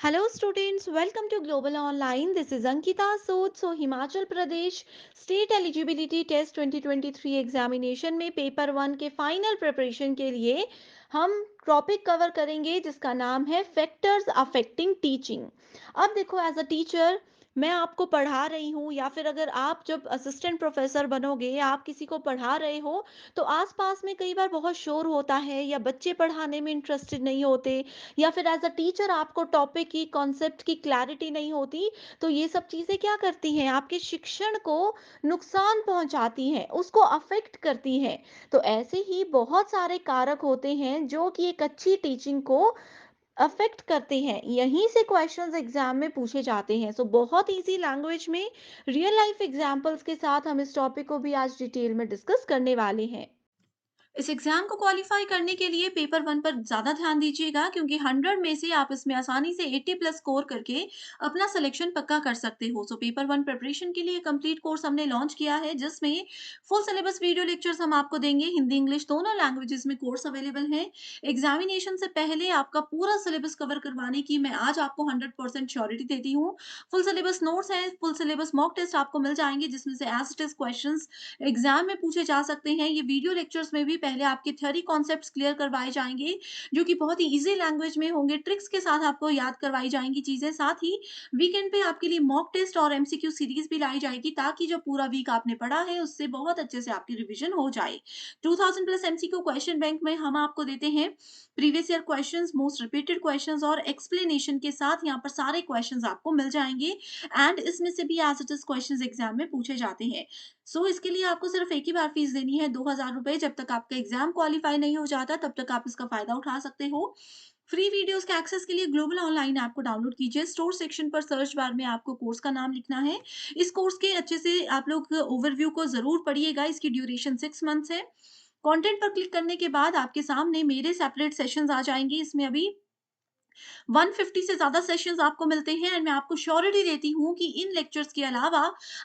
Hello students, welcome to Global Online. This is Ankita Sood. So Himachal Pradesh State Eligibility Test 2023 examination में paper one के final preparation के लिए हम topic cover करेंगे जिसका नाम है फैक्टर्स अफेक्टिंग टीचिंग। अब देखो, एज अ टीचर मैं आपको पढ़ा रही हूँ, या फिर अगर आप जब असिस्टेंट प्रोफेसर बनोगे या आप किसी को पढ़ा रहे हो, तो आसपास में कई बार बहुत शोर होता है या बच्चे पढ़ाने में इंटरेस्टेड नहीं होते, या फिर एज अ टीचर आपको टॉपिक की कॉन्सेप्ट की क्लैरिटी नहीं होती। तो ये सब चीज़ें क्या करती हैं, आपके शिक्षण को नुकसान पहुंचाती हैं, उसको अफेक्ट करती हैं। तो ऐसे ही बहुत सारे कारक होते हैं जो कि एक अच्छी टीचिंग को अफेक्ट करते हैं। यहीं से क्वेश्चंस एग्जाम में पूछे जाते हैं। सो बहुत इजी लैंग्वेज में रियल लाइफ एग्जांपल्स के साथ हम इस टॉपिक को भी आज डिटेल में डिस्कस करने वाले हैं। इस एग्जाम को क्वालिफाई करने के लिए पेपर वन पर ज्यादा ध्यान दीजिएगा क्योंकि 100 में से आप इसमें आसानी से 80 प्लस स्कोर करके अपना सिलेक्शन पक्का कर सकते हो। सो पेपर वन प्रिपरेशन के लिए कंप्लीट कोर्स हमने लॉन्च किया है जिसमें फुल सिलेबस वीडियो लेक्चर्स हम आपको देंगे। हिंदी इंग्लिश दोनों लैंग्वेजेस में कोर्स अवेलेबल है। एग्जामिनेशन से पहले आपका पूरा सिलेबस कवर करवाने की मैं आज आपको 100% श्योरिटी देती हूँ। फुल सिलेबस नोट्स है, फुल सिलेबस मॉक टेस्ट आपको मिल जाएंगे जिसमें से as it is question exam में पूछे जा सकते हैं। ये वीडियो लेक्चर्स में भी पहले आपके थ्योरी कॉन्सेप्ट्स क्लियर करवाए जाएंगे जो कि बहुत ही इजी लैंग्वेज में होंगे, ट्रिक्स के साथ आपको याद करवाई जाएंगी चीजें। साथ ही वीकेंड पे आपके लिए मॉक टेस्ट और एमसीक्यू सीरीज भी लाई जाएगी ताकि जो पूरा वीक आपने पढ़ा है उससे बहुत अच्छे से आपकी रिवीजन हो जाए। 2000 प्लस एमसीक्यू क्वेश्चन बैंक में हम आपको देते हैं previous year questions, most repeated questions और एक्सप्लेनेशन के साथ। यहाँ पर सारे क्वेश्चंस आपको मिल जाएंगे एंड इसमें से भी as it is questions exam में पूछे जाते हैं। इसके लिए आपको सिर्फ एक ही बार फीस देनी है, 2,000 रुपए। जब तक आपका एग्जाम क्वालिफाई नहीं हो जाता तब तक आप इसका फायदा उठा सकते हो। फ्री वीडियोस के एक्सेस के लिए ग्लोबल ऑनलाइन ऐप को डाउनलोड कीजिए। स्टोर सेक्शन पर सर्च बार में आपको कोर्स का नाम लिखना है। इस कोर्स के अच्छे से आप लोग ओवरव्यू को जरूर पढ़िएगा। इसकी ड्यूरेशन 6 मंथ्स है। कंटेंट पर क्लिक करने के बाद आपके सामने मेरे सेपरेट सेशंस आ जाएंगे। इसमें अभी 150 से ज़्यादा सेशंस आपको मिलते हैं एंड मैं आपको श्योरिटी देती हूँ कि इन लेक्चर्स के अलावा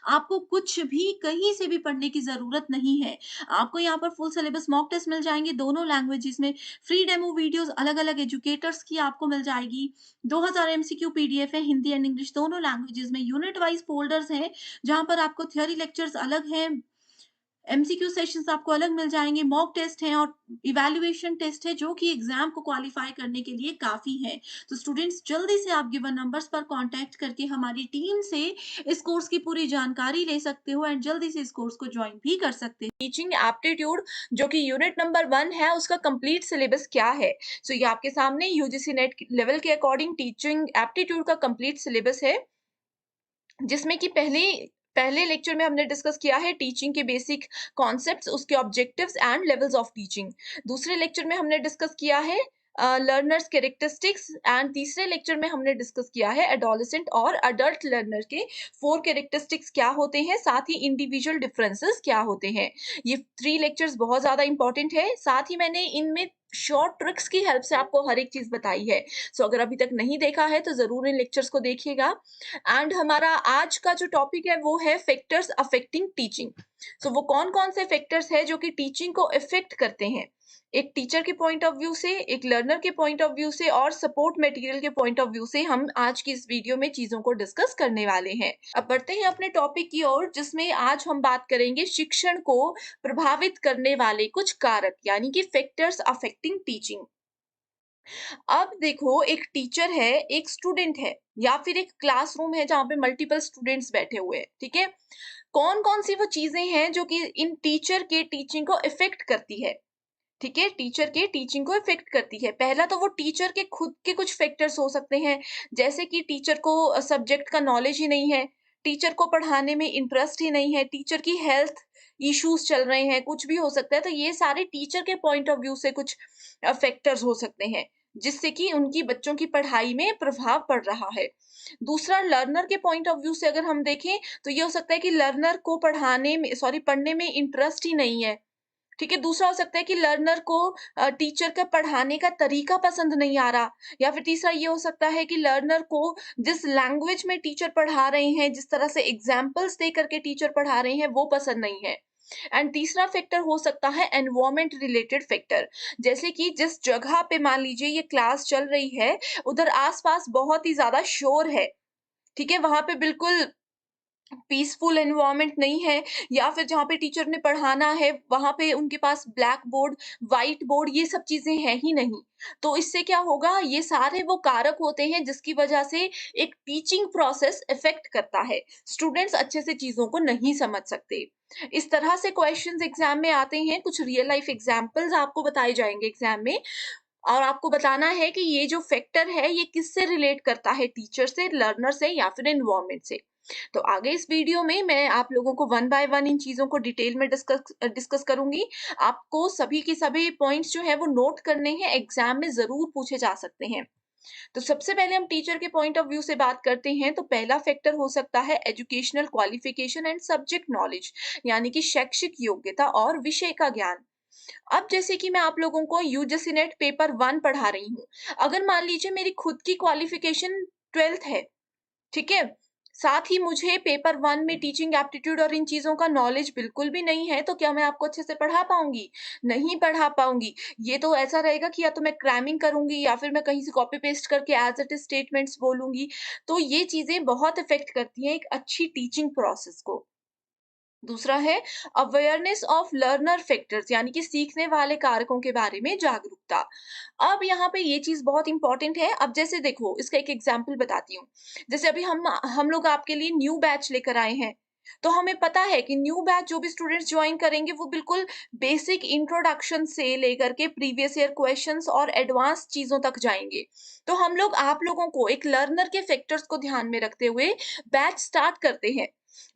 आपको कुछ भी कहीं से भी पढ़ने की ज़रूरत नहीं है। आपको यहाँ पर फुल सिलेबस मॉक टेस्ट मिल जाएँगे दोनों लैंग्वेजेस में, फ्री डेमो वीडियोज़ अलग-अलग एजुकेटर्स की आपको मिल जाएगी। 2000 एमसीक्यू पीडीएफ है, हिंदी एंड इंग्लिश दोनों लैंग्वेजेस में, यूनिट वाइज़ फ़ोल्डर्स हैं, जहाँ पर आपको थ्योरी लेक्चर्स अलग हैं, एमसीक्यू सेशंस आपको अलग मिल जाएँगे, मॉक टेस्ट हैं और इवैल्यूएशन टेस्ट है जो कि एग्ज़ाम को क्वालीफाई करने के लिए काफ़ी है। तो स्टूडेंट्स जल्दी से आप गिवन नंबर्स पर कॉन्टैक्ट करके हमारी टीम से इस कोर्स की पूरी जानकारी ले सकते हो एंड जल्दी से इस कोर्स को जॉइन भी कर सकते हो। टीचिंग एप्टीट्यूड जो कि यूनिट नंबर 1 है उसका कंप्लीट सिलेबस क्या है? ये आपके सामने यूजीसी नेट लेवल के अकॉर्डिंग टीचिंग एप्टीट्यूड का कंप्लीट सिलेबस है। जिसमें कि पहले लेक्चर में हमने डिस्कस किया है टीचिंग के बेसिक कॉन्सेप्ट्स, उसके objectives and levels of teaching. दूसरे लेक्चर में हमने डिस्कस किया है लर्नर्स कैरेक्टरिस्टिक्स एंड तीसरे लेक्चर में हमने डिस्कस किया है एडोलेसेंट और अडल्ट लर्नर के 4 कैरेक्टरिस्टिक्स क्या होते हैं, साथ ही इंडिविजुअल डिफरेंसेस क्या होते हैं। ये 3 लेक्चर्स बहुत ज़्यादा इंपॉर्टेंट है। साथ ही मैंने इनमें शॉर्ट ट्रिक्स की हेल्प से आपको हर एक चीज़ बताई है। अगर अभी तक नहीं देखा है तो ज़रूर इन लेक्चर्स को देखिएगा। एंड हमारा आज का जो टॉपिक है वो है फैक्टर्स अफेक्टिंग टीचिंग। वो कौन-कौन से फैक्टर्स हैं जो कि टीचिंग को इफेक्ट करते हैं? एक टीचर के पॉइंट ऑफ व्यू से, एक लर्नर के पॉइंट ऑफ व्यू से और सपोर्ट मटेरियल के पॉइंट ऑफ व्यू से हम आज की इस वीडियो में चीज़ों को डिस्कस करने वाले हैं। अब बढ़ते हैं अपने टॉपिक की ओर जिसमें आज हम बात करेंगे शिक्षण को प्रभावित करने वाले कुछ कारक यानी कि फैक्टर्स अफेक्टिंग टीचिंग। अब देखो, एक टीचर है, एक स्टूडेंट है या फिर एक क्लासरूम है जहाँ पे मल्टीपल स्टूडेंट्स बैठे हुए हैं, ठीक है? कौन-कौन सी वो चीज़ें हैं जो कि इन टीचर के टीचिंग को इफ़ेक्ट करती है, ठीक है? टीचर के टीचिंग को इफ़ेक्ट करती है। पहला तो वो टीचर के खुद के कुछ फैक्टर्स हो सकते हैं, जैसे कि टीचर को सब्जेक्ट का नॉलेज ही नहीं है, टीचर को पढ़ाने में इंटरेस्ट ही नहीं है, टीचर की हेल्थ इश्यूज़ चल रहे हैं, कुछ भी हो सकता है। तो ये सारे टीचर के पॉइंट ऑफ व्यू से कुछ फैक्टर्स हो सकते हैं, जिससे कि उनकी बच्चों की पढ़ाई में प्रभाव पड़ रहा है। दूसरा, लर्नर के पॉइंट ऑफ व्यू से अगर हम देखें, तो ये हो सकता है कि लर्नर को पढ़ने में इंटरेस्ट ही नहीं है। ठीक है? दूसरा हो सकता है कि लर्नर को टीचर का पढ़ाने का तरीका पसंद नहीं आ रहा, या फिर तीसरा ये हो सकता है कि लर्नर को जिस लैंग्वेज में टीचर पढ़ा रहे हैं, जिस तरह से एग्ज़ाम्पल्स दे करके टीचर पढ़ा रहे हैं, वो पसंद नहीं है। एंड तीसरा फैक्टर हो सकता है एनवायरमेंट रिलेटेड फैक्टर, जैसे कि जिस जगह पे मान लीजिए ये क्लास चल रही है, उधर आस-पास बहुत ही ज़्यादा शोर है, ठीक है? वहाँ पे बिल्कुल पीसफुल एनवायरनमेंट नहीं है, या फिर जहाँ पे टीचर ने पढ़ाना है वहाँ पे उनके पास ब्लैक बोर्ड, व्हाइट बोर्ड ये सब चीज़ें हैं ही नहीं। तो इससे क्या होगा, ये सारे वो कारक होते हैं जिसकी वजह से एक टीचिंग प्रोसेस इफ़ेक्ट करता है। स्टूडेंट्स अच्छे से चीज़ों को नहीं समझ सकते। इस तरह से क्वेश्चंस एग्ज़ाम में आते हैं, कुछ रियल लाइफ एग्ज़ाम्पल्स आपको बताए जाएँगे एग्ज़ाम में, और आपको बताना है कि ये जो फैक्टर है ये किससे रिलेट करता है, टीचर से, लर्नर से या फिर एनवायरनमेंट से। तो आगे इस वीडियो में मैं आप लोगों को वन बाय वन इन चीज़ों को डिटेल में डिस्कस करूँगी। आपको सभी के सभी पॉइंट्स जो हैं वो नोट करने हैं, एग्ज़ाम में ज़रूर पूछे जा सकते हैं। तो सबसे पहले हम टीचर के पॉइंट ऑफ व्यू से बात करते हैं, तो पहला फैक्टर हो सकता है educational qualification and subject knowledge, यानी कि शैक्षिक योग्यता और विषय का ज्ञान। अब जैसे कि मैं आप लोगों को यूजीसी नेट पेपर 1 पढ़ा रही हूँ। अगर मान लीजिए मेरी खुद की क्वालिफ़िकेशन 12th है, ठीक है? साथ ही मुझे पेपर 1 में टीचिंग एप्टीट्यूड और इन चीज़ों का नॉलेज बिल्कुल भी नहीं है, तो क्या मैं आपको अच्छे से पढ़ा पाऊँगी? नहीं पढ़ा पाऊँगी। ये तो ऐसा रहेगा कि या तो मैं क्रैमिंग करूँगी या फिर मैं कहीं से कॉपी पेस्ट करके एज़ इट इज़ स्टेटमेंट्स बोलूँगी। तो ये चीज़ें बहुत इफ़ेक्ट करती हैं एक अच्छी टीचिंग प्रोसेस को। दूसरा है अवेयरनेस ऑफ लर्नर फैक्टर्स, यानी कि सीखने वाले कारकों के बारे में जागरूकता। अब यहाँ पे ये चीज बहुत इंपॉर्टेंट है। अब जैसे देखो, इसका एक एग्जांपल बताती हूँ। जैसे अभी हम लोग आपके लिए न्यू बैच लेकर आए हैं, तो हमें पता है कि न्यू बैच जो भी स्टूडेंट्स ज्वाइन करेंगे वो बिल्कुल बेसिक इंट्रोडक्शन से लेकर के प्रीवियस ईयर क्वेश्चंस और एडवांस चीजों तक जाएंगे। तो हम लोग आप लोगों को एक लर्नर के फैक्टर्स को ध्यान में रखते हुए बैच स्टार्ट करते हैं।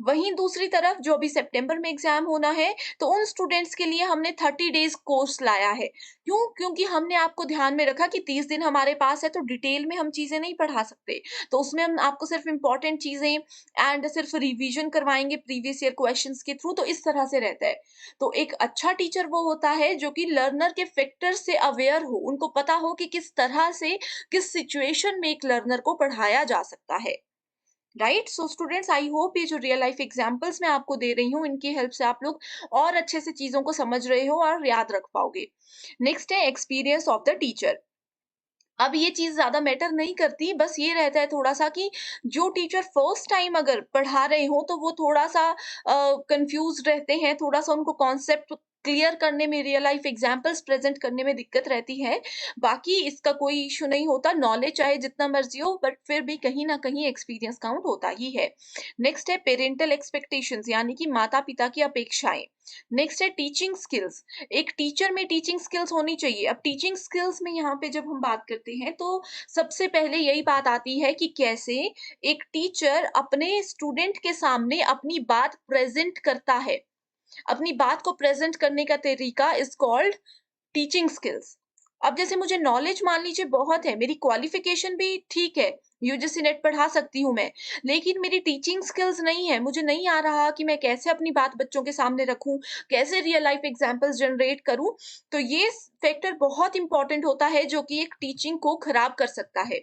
वहीं दूसरी तरफ जो अभी सितंबर में एग्जाम होना है, तो उन स्टूडेंट्स के लिए हमने 30 डेज कोर्स लाया है। क्यों? क्योंकि हमने आपको ध्यान में रखा कि 30 दिन हमारे पास है, तो डिटेल में हम चीजें नहीं पढ़ा सकते। तो उसमें हम आपको सिर्फ इंपॉर्टेंट चीजें एंड सिर्फ रिवीजन करवाएंगे प्रीवियस ईयर क्वेश्चंस के थ्रू। तो इस तरह से रहता है। तो एक अच्छा टीचर वो होता है जो कि लर्नर के फैक्टर से अवेयर हो, उनको पता हो कि किस तरह से, किस सिचुएशन में एक लर्नर को पढ़ाया जा सकता है। Right? So students, I hope ये जो रियल लाइफ एग्जांपल्स मैं आपको दे रही हूँ, इनकी हेल्प से आप लोग और अच्छे से चीजों को समझ रहे हो और याद रख पाओगे। नेक्स्ट है एक्सपीरियंस ऑफ द टीचर। अब ये चीज ज्यादा मैटर नहीं करती, बस ये रहता है थोड़ा सा कि जो टीचर फर्स्ट टाइम अगर पढ़ा रहे हो तो वो थोड़ा सा कंफ्यूज रहते हैं, थोड़ा सा उनको कॉन्सेप्ट क्लियर करने में, रियल लाइफ एग्जांपल्स प्रेजेंट करने में दिक्कत रहती है। बाकी इसका कोई इशू नहीं होता, नॉलेज चाहे जितना मर्जी हो, बट फिर भी कहीं ना कहीं एक्सपीरियंस काउंट होता ही है। नेक्स्ट है पेरेंटल एक्सपेक्टेशंस, यानी कि माता पिता की अपेक्षाएं। नेक्स्ट है टीचिंग स्किल्स। एक टीचर में टीचिंग स्किल्स होनी चाहिए। अब टीचिंग स्किल्स में यहाँ पे जब हम बात करते हैं, तो सबसे पहले यही बात आती है कि कैसे एक टीचर अपने स्टूडेंट के सामने अपनी बात प्रेजेंट करता है। अपनी बात को प्रेजेंट करने का तरीका इज कॉल्ड टीचिंग स्किल्स। अब जैसे मुझे नॉलेज मान लीजिए बहुत है, मेरी क्वालिफिकेशन भी ठीक है, यूजीसी नेट पढ़ा सकती हूँ मैं, लेकिन मेरी टीचिंग स्किल्स नहीं है, मुझे नहीं आ रहा कि मैं कैसे अपनी बात बच्चों के सामने रखूं, कैसे रियल लाइफ एग्जांपल्स जनरेट करूं। तो ये फैक्टर बहुत इंपॉर्टेंट होता है जो कि एक टीचिंग को खराब कर सकता है।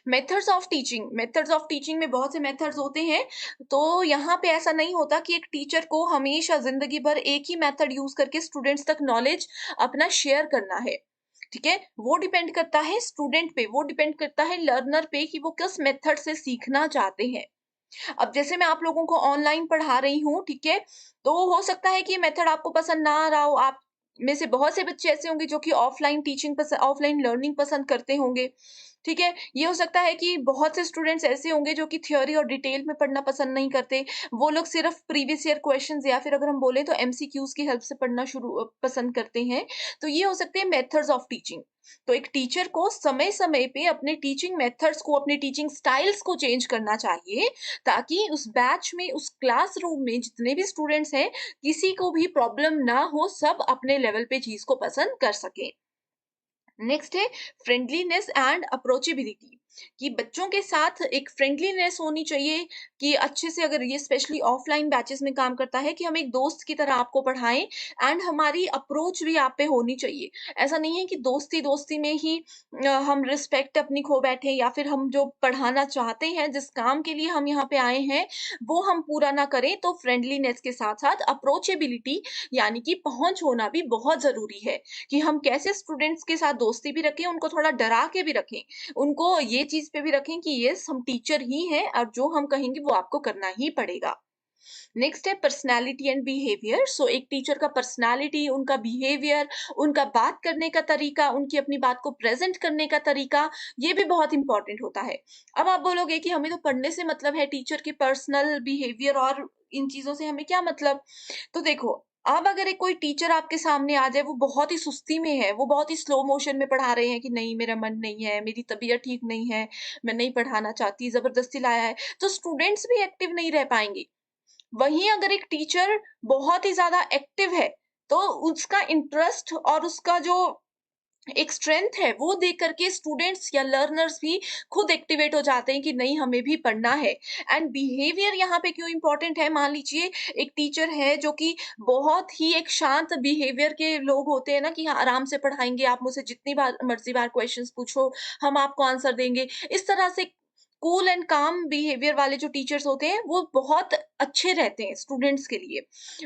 मेथड्स ऑफ टीचिंग में बहुत से मेथड्स होते हैं। तो यहाँ पे ऐसा नहीं होता कि एक टीचर को हमेशा जिंदगी भर एक ही मेथड यूज करके स्टूडेंट्स तक नॉलेज अपना शेयर करना है। ठीक है? वो डिपेंड करता है स्टूडेंट पे, वो डिपेंड करता है लर्नर पे कि वो किस मेथड से सीखना चाहते हैं। अब जैसे मैं आप लोगों को ऑनलाइन पढ़ा रही हूँ, ठीक है? तो हो सकता है कि ये मेथड आपको पसंद ना आ रहा हो। आप में से बहुत से बच्चे ऐसे होंगे जो कि ऑफलाइन लर्निंग पसंद करते होंगे, ठीक है? ये हो सकता है कि बहुत से स्टूडेंट्स ऐसे होंगे जो कि थ्योरी और डिटेल में पढ़ना पसंद नहीं करते। वो लोग सिर्फ प्रीवियस ईयर क्वेश्चंस या फिर अगर हम बोले तो एमसीक्यूज़ की हेल्प से पढ़ना पसंद करते हैं। तो ये हो सकते हैं मेथड्स ऑफ टीचिंग। तो एक टीचर को समय-समय पे अपने टीचिंग मेथड्स को, अपने टीचिंग स्टाइल्स को चेंज करना चाहिए, ताकि उस बैच में, उस क्लासरूम में जितने भी स्टूडेंट्स हैं, किसी को भी प्रॉब्लम ना हो, सब अपने लेवल पे चीज़ को पसंद कर सकें। नेक्स्ट है फ्रेंडलीनेस एंड अप्रोचेबिलिटी। कि बच्चों के साथ एक फ्रेंडलीनेस होनी चाहिए कि अच्छे से अगर ये स्पेशली ऑफलाइन बैचेस में काम करता है कि हम एक दोस्त की तरह आपको पढ़ाएँ एंड हमारी अप्रोच भी आप पे होनी चाहिए। ऐसा नहीं है कि दोस्ती-दोस्ती में ही हम रिस्पेक्ट अपनी खो बैठे या फिर हम जो पढ़ाना चाहते हैं, जिस काम के लिए हम यहाँ पे आए हैं, वो हम पूरा ना करें। तो फ्रेंडलीनेस के साथ-साथ अप्रोचेबिलिटी यानी कि पहुँच होना भी बहुत ज़रूरी है, कि हम कैसे स्टूडेंट्स के साथ दोस्ती भी रखें, उनको थोड़ा डरा के भी रखें। उनको ये चीज़ पे भी रखें कि येस हम टीचर ही हैं और जो हम कहेंगे वो आपको करना ही पड़ेगा। नेक्स्ट है पर्सनैलिटी एंड बिहेवियर। सो एक टीचर का पर्सनैलिटी, उनका बिहेवियर, उनका बात करने का तरीका, उनकी अपनी बात को प्रेज़ेंट करने का तरीका, ये भी बहुत इम्पोर्टेंट होता है। अब आप बोलोगे कि हमें तो पढ़ने से मतलब है, टीचर के पर्सनल बिहेवियर और इन चीज़ों से हमें क्या मतलब? तो देखो, अब अगर एक कोई टीचर आपके सामने आ जाए, वो बहुत ही सुस्ती में है, वो बहुत ही स्लो मोशन में पढ़ा रहे हैं कि नहीं मेरा मन नहीं है, मेरी तबीयत ठीक नहीं है, मैं नहीं पढ़ाना चाहती, ज़बरदस्ती लाया है, तो स्टूडेंट्स भी एक्टिव नहीं रह पाएँगे। वहीं अगर एक टीचर बहुत ही ज़्यादा एक्टिव है, तो उसका इंटरेस्ट और उसका जो एक स्ट्रेंथ है, वो देख कर के स्टूडेंट्स या लर्नर्स भी खुद एक्टिवेट हो जाते हैं कि नहीं हमें भी पढ़ना है। एंड बिहेवियर यहाँ पे क्यों इम्पोर्टेंट है, मान लीजिए एक टीचर है जो कि बहुत ही एक शांत बिहेवियर के लोग होते हैं ना कि हाँ, आराम से पढ़ाएँगे, आप मुझसे जितनी बार मर्ज़ी बार क्वेश्चंस पूछो, हम आपको आंसर देंगे। इस तरह से कूल एंड काम बिहेवियर वाले जो टीचर्स होते हैं, वो बहुत अच्छे रहते हैं स्टूडेंट्स के लिए।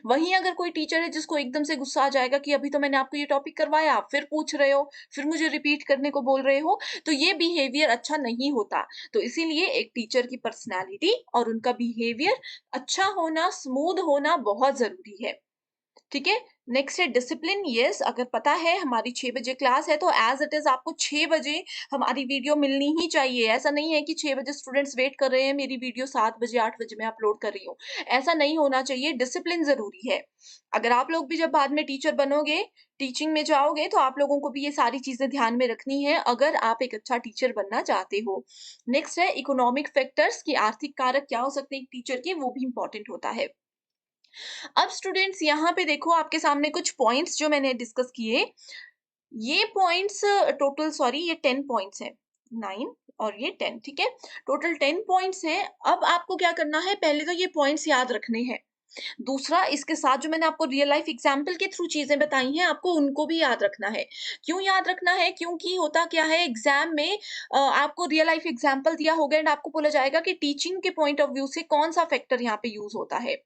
वहीं अगर कोई टीचर है जिसको एकदम से गुस्सा आ जाएगा कि अभी तो मैंने आपको ये टॉपिक करवाया, आप फिर पूछ रहे हो, फिर मुझे रिपीट करने को बोल रहे हो, तो ये बिहेवियर अच्छा नहीं होता। तो इसीलिए एक टीचर की पर्सनैलिटी और उनका बिहेवियर अच्छा होना, स्मूथ होना बहुत ज़रूरी है। ठीक है? नेक्स्ट है डिसिप्लिन। येस, अगर पता है हमारी 6 बजे क्लास है तो एज़ इट इज़ आपको 6 बजे हमारी वीडियो मिलनी ही चाहिए। ऐसा नहीं है कि 6 बजे स्टूडेंट्स वेट कर रहे हैं, मेरी वीडियो 7 बजे, 8 बजे मैं अपलोड कर रही हूँ। ऐसा नहीं होना चाहिए, डिसिप्लिन ज़रूरी है। अगर आप लोग भी जब बाद में टीचर बनोगे, टीचिंग में जाओगे तो आप लोगों को भी ये सारी चीज़ें ध्यान में रखनी है, अगर आप एक अच्छा टीचर बनना चाहते हो। नेक्स्ट है इकोनॉमिक फैक्टर्स, कि आर्थिक कारक क्या हो सकते हैं एक टीचर के, वो भी इम्पोर्टेंट होता है। अब स्टूडेंट्स यहाँ पे देखो आपके सामने कुछ पॉइंट्स जो मैंने डिस्कस किए, ये पॉइंट्स टोटल सॉरी ये 10 पॉइंट्स हैं, 9 और ये 10 ठीक है? टोटल 10 पॉइंट्स हैं। अब आपको क्या करना है, पहले तो ये पॉइंट्स याद रखने हैं। दूसरा, इसके साथ जो मैंने आपको रियल लाइफ एग्जाम्पल के थ्रू चीज़ें बताई हैं, आपको उनको भी याद रखना है। क्यों याद रखना है? क्योंकि होता क्या है एग्ज़ाम में आपको रियल लाइफ एग्जाम्पल दिया होगा एंड आपको बोला जाएगा कि टीचिंग के पॉइंट ऑफ व्यू से कौन-सा फैक्टर यहाँ पे यूज़ होता है।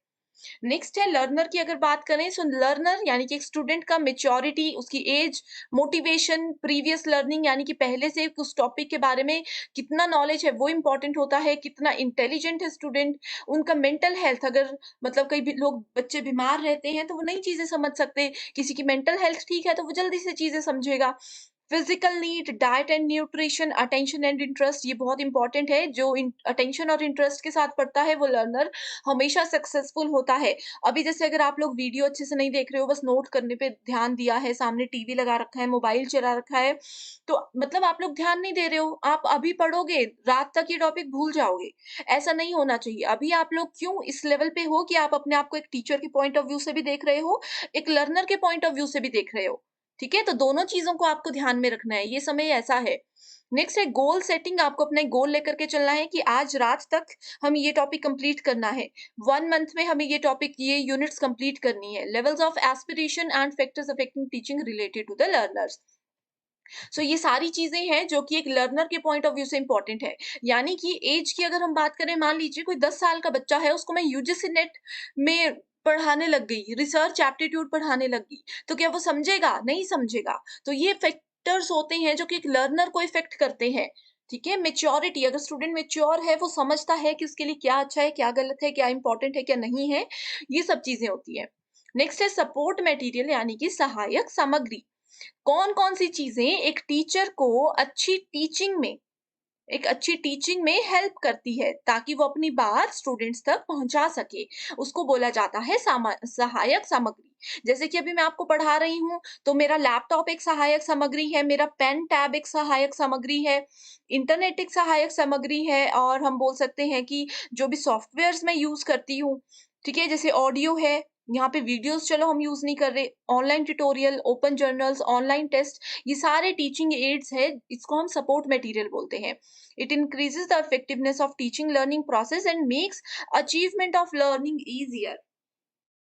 नेक्स्ट है लर्नर की अगर बात करें, सो लर्नर यानी कि एक स्टूडेंट का मैच्योरिटी, उसकी एज, मोटिवेशन, प्रीवियस लर्निंग यानी कि पहले से उस टॉपिक के बारे में कितना नॉलेज है वो इम्पोर्टेंट होता है, कितना इंटेलिजेंट है स्टूडेंट, उनका मेंटल हेल्थ, अगर मतलब कई भी लोग बच्चे बीमार रहते हैं तो वो नई चीजें समझ सकते, किसी की मेंटल हेल्थ ठीक है तो वो जल्दी से चीजें समझेगा। Physical need, diet and nutrition, attention and interest, ये बहुत इंपॉर्टेंट है। जो अटेंशन और इंटरेस्ट के साथ पढ़ता है वो लर्नर हमेशा सक्सेसफुल होता है। अभी जैसे अगर आप लोग वीडियो अच्छे से नहीं देख रहे हो, बस नोट करने पे ध्यान दिया है, सामने टीवी लगा रखा है, मोबाइल चला रखा है, तो मतलब आप लोग ध्यान नहीं दे रहे हो। आप अभी पढ़ोगे, रात तक ये टॉपिक भूल जाओगे। ऐसा नहीं होना चाहिए। अभी आप लोग क्यों इस लेवल पे हो कि आप अपने आप को एक टीचर के पॉइंट ऑफ व्यू से भी देख रहे हो, एक लर्नर के पॉइंट ऑफ व्यू से भी देख रहे हो। ठीक है? तो दोनों चीज़ों को आपको ध्यान में रखना है, ये समय ऐसा है। नेक्स्ट है गोल सेटिंग, आपको अपना एक गोल लेकर के चलना है कि आज रात तक हमें ये टॉपिक कंप्लीट करना है। 1 मंथ में हमें ये टॉपिक, ये यूनिट्स कंप्लीट करनी है। Levels of aspiration and factors affecting teaching related to the learners. So ये सारी चीज़ें हैं जो कि एक लर्नर के पॉइंट ऑफ व्यू से इम्पोर्टेंट है। यानी कि ऐज की अगर हम बात करें, मान लीजिए कोई 10 साल का बच्चा है, उसको मैं यूजीसी नेट में पढ़ाने लग गई, रिसर्च एप्टीट्यूड पढ़ाने लग गई, तो क्या वो समझेगा? नहीं समझेगा। तो ये फैक्टर्स होते हैं जो कि एक लर्नर को इफ़ेक्ट करते हैं। ठीक है? मैच्योरिटी, अगर स्टूडेंट मैच्योर है, वो समझता है कि उसके लिए क्या अच्छा है, क्या गलत है, क्या इम्पोर्टेंट है, क्या नहीं है, ये सब चीज़ें होती हैं। नेक्स्ट है सपोर्ट मटेरियल यानी कि सहायक सामग्री। कौन-कौन सी चीज़ें एक टीचर को एक अच्छी टीचिंग में हेल्प करती है, ताकि वो अपनी बात स्टूडेंट्स तक पहुँचा सके। उसको बोला जाता है सहायक सामग्री। जैसे कि अभी मैं आपको पढ़ा रही हूँ, तो मेरा लैपटॉप एक सहायक सामग्री है, मेरा पेन टैब एक सहायक सामग्री है, इंटरनेट एक सहायक सामग्री है, और हम बोल सकते हैं कि जो भी सॉफ्टवेयर्स मैं यूज़ करती हूँ, ठीक है? जैसे ऑडियो है, यहाँ पे वीडियोज़ चलो हम यूज़ नहीं कर रहे, online tutorial, open journals, online test, ये सारे टीचिंग एड्स हैं, इसको हम सपोर्ट मटेरियल बोलते हैं। It increases the effectiveness of teaching learning process and makes achievement of learning easier.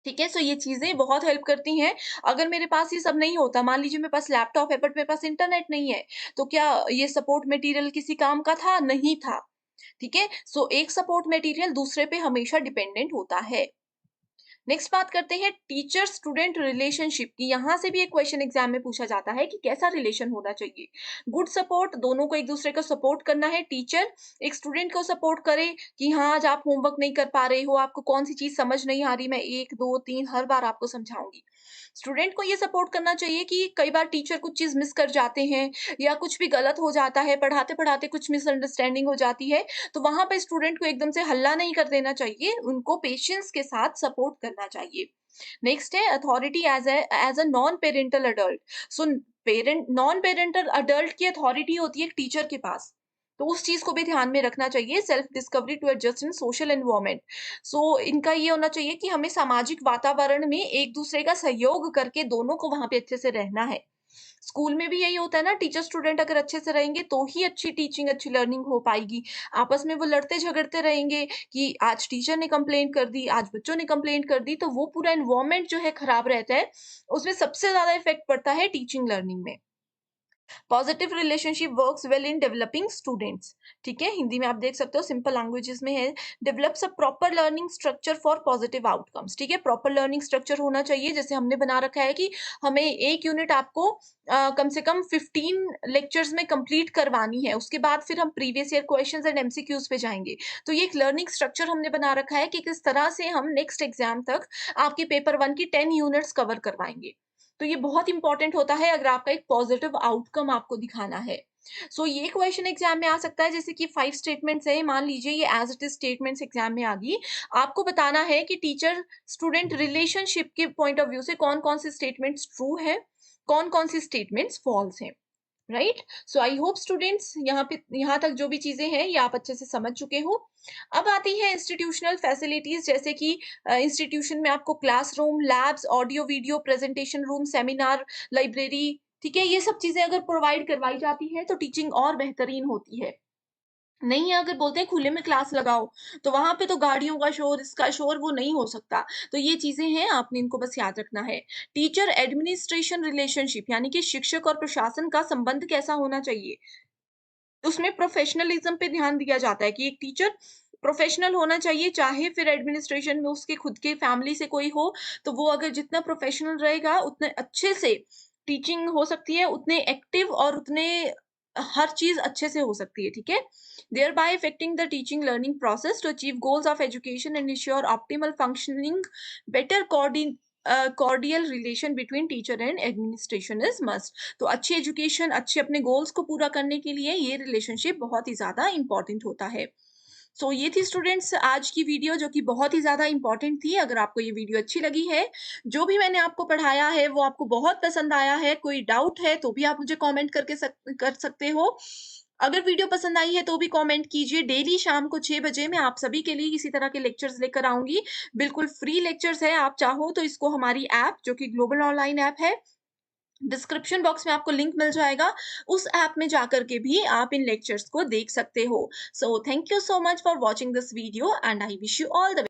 ठीक है? सो ये चीज़ें बहुत हेल्प करती हैं। अगर मेरे पास ये सब नहीं होता, मान लीजिए मेरे पास लैपटॉप है बट मेरे पास इंटरनेट नहीं है, तो क्या ये सपोर्ट मटेरियल किसी काम का था? नहीं था। ठीक है? सो एक सपोर्ट मटेरियल दूसरे पे हमेशा डिपेंडेंट होता है। नेक्स्ट बात करते हैं टीचर स्टूडेंट रिलेशनशिप की। यहाँ से भी एक क्वेश्चन एग्जाम में पूछा जाता है कि कैसा रिलेशन होना चाहिए। गुड सपोर्ट, दोनों को एक दूसरे को सपोर्ट करना है। टीचर एक स्टूडेंट को सपोर्ट करे कि हाँ, आज आप होमवर्क नहीं कर पा रहे हो, आपको कौन सी चीज समझ नहीं आ रही, मैं एक दो तीन हर बार आपको समझाऊंगी। स्टूडेंट को ये सपोर्ट करना चाहिए कि कई बार टीचर कुछ चीज मिस कर जाते हैं या कुछ भी गलत हो जाता है, पढ़ाते पढ़ाते कुछ मिसअंडरस्टैंडिंग हो जाती है, तो वहां पे स्टूडेंट को एकदम से हल्ला नहीं कर देना चाहिए, उनको पेशेंस के साथ सपोर्ट करना चाहिए। नेक्स्ट है authority as a non parental adult. So parent non parental adult की अथॉरिटी होती है टीचर के पास, तो उस चीज को भी ध्यान में रखना चाहिए। Self discovery to adjust in social environment. So इनका ये होना चाहिए कि हमें सामाजिक वातावरण में एक दूसरे का सहयोग करके दोनों को वहां पे अच्छे से रहना है। स्कूल में भी यही होता है ना, टीचर स्टूडेंट अगर अच्छे से रहेंगे तो ही अच्छी टीचिंग, अच्छी लर्निंग हो पाएगी। आपस में वो लड़ते झगड़ते रहेंगे कि आज टीचर ने कंप्लेंट कर दी, आज बच्चों ने कंप्लेंट कर दी, तो वो पूरा एनवायरनमेंट जो है खराब रहता है। उसमें सबसे ज्यादा इफेक्ट पड़ता है टीचिंग लर्निंग में। Positive relationship works well in developing students. ठीक है, हिंदी में आप देख सकते हो, सिंपल लैंग्वेजेस में है। Develops a proper learning structure for positive outcomes. ठीक है, प्रॉपर लर्निंग स्ट्रक्चर होना चाहिए। जैसे हमने बना रखा है कि हमें एक यूनिट आपको कम से कम 15 लेक्चर्स में कंप्लीट करवानी है, उसके बाद फिर हम previous year questions and MCQs पे जाएंगे। तो ये एक लर्निंग स्ट्रक्चर हमने बना रखा है कि किस तरह से हम नेक्स्ट एग्जाम तक आपकी पेपर 1 की 10 यूनिट्स कवर करवाएंगे। तो ये बहुत इंपॉर्टेंट होता है अगर आपका एक पॉजिटिव आउटकम आपको दिखाना है। ये क्वेश्चन एग्जाम में आ सकता है, जैसे कि 5 स्टेटमेंट्स है, मान लीजिए ये as it is statements exam में आ गई। आपको बताना है कि टीचर स्टूडेंट रिलेशनशिप के पॉइंट ऑफ व्यू से कौन कौन से स्टेटमेंट्स ट्रू है, कौन कौन सी स्टेटमेंट्स फॉल्स हैं। Right? So I hope students यहाँ तक जो भी चीजें हैं ये आप अच्छे से समझ चुके हो। अब आती है इंस्टीट्यूशनल फैसिलिटीज, जैसे कि इंस्टीट्यूशन में आपको classroom, labs, audio video presentation room, seminar, library, ठीक है, ये सब चीजें अगर प्रोवाइड करवाई जाती है तो टीचिंग और बेहतरीन होती है। नहीं है, अगर बोलते हैं खुले में क्लास लगाओ, तो वहां पे तो गाड़ियों का शोर, इसका शोर, वो नहीं हो सकता। तो ये चीजें हैं, आपने इनको बस याद रखना है। टीचर एडमिनिस्ट्रेशन रिलेशनशिप, यानी कि शिक्षक और प्रशासन का संबंध कैसा होना चाहिए, उसमें प्रोफेशनलिज्म पे ध्यान दिया जाता है कि एक टीचर प्रोफेशनल होना चाहिए, चाहे फिर एडमिनिस्ट्रेशन में उसके खुद के फैमिली से कोई हो, तो वो अगर जितना प्रोफेशनल रहेगा उतने अच्छे से टीचिंग हो सकती है, उतने एक्टिव और उतने हर चीज अच्छे से हो सकती है। ठीक है, there by affecting the teaching learning process to achieve goals of education and ensure optimal functioning, better cordial relation between teacher and administration is must. तो अच्छी एजुकेशन, अच्छे अपने गोल्स को पूरा करने के लिए ये रिलेशनशिप बहुत ही ज़्यादा इम्पोर्टेंट होता है। ये थी स्टूडेंट्स आज की वीडियो, जो कि बहुत ही ज़्यादा इम्पोर्टेंट थी। अगर आपको ये वीडियो अच्छी लगी है, जो भी मैंने आपको पढ़ाया है वो आपको बहुत पसंद आया है, कोई डाउट है तो भी आप मुझे कमेंट कर सकते हो। अगर वीडियो पसंद आई है तो भी कमेंट कीजिए। डेली शाम को 6 बजे मैं आप सभी के लिए इसी तरह के लेक्चर्स लेकर आऊँगी। बिल्कुल फ्री लेक्चर्स है, आप चाहो तो इसको हमारी ऐप, जो कि ग्लोबल ऑनलाइन ऐप है, डिस्क्रिप्शन बॉक्स में आपको लिंक मिल जाएगा, उस ऐप में जाकर के भी आप इन लेक्चर्स को देख सकते हो। Thank you so much for watching this video and I wish you all the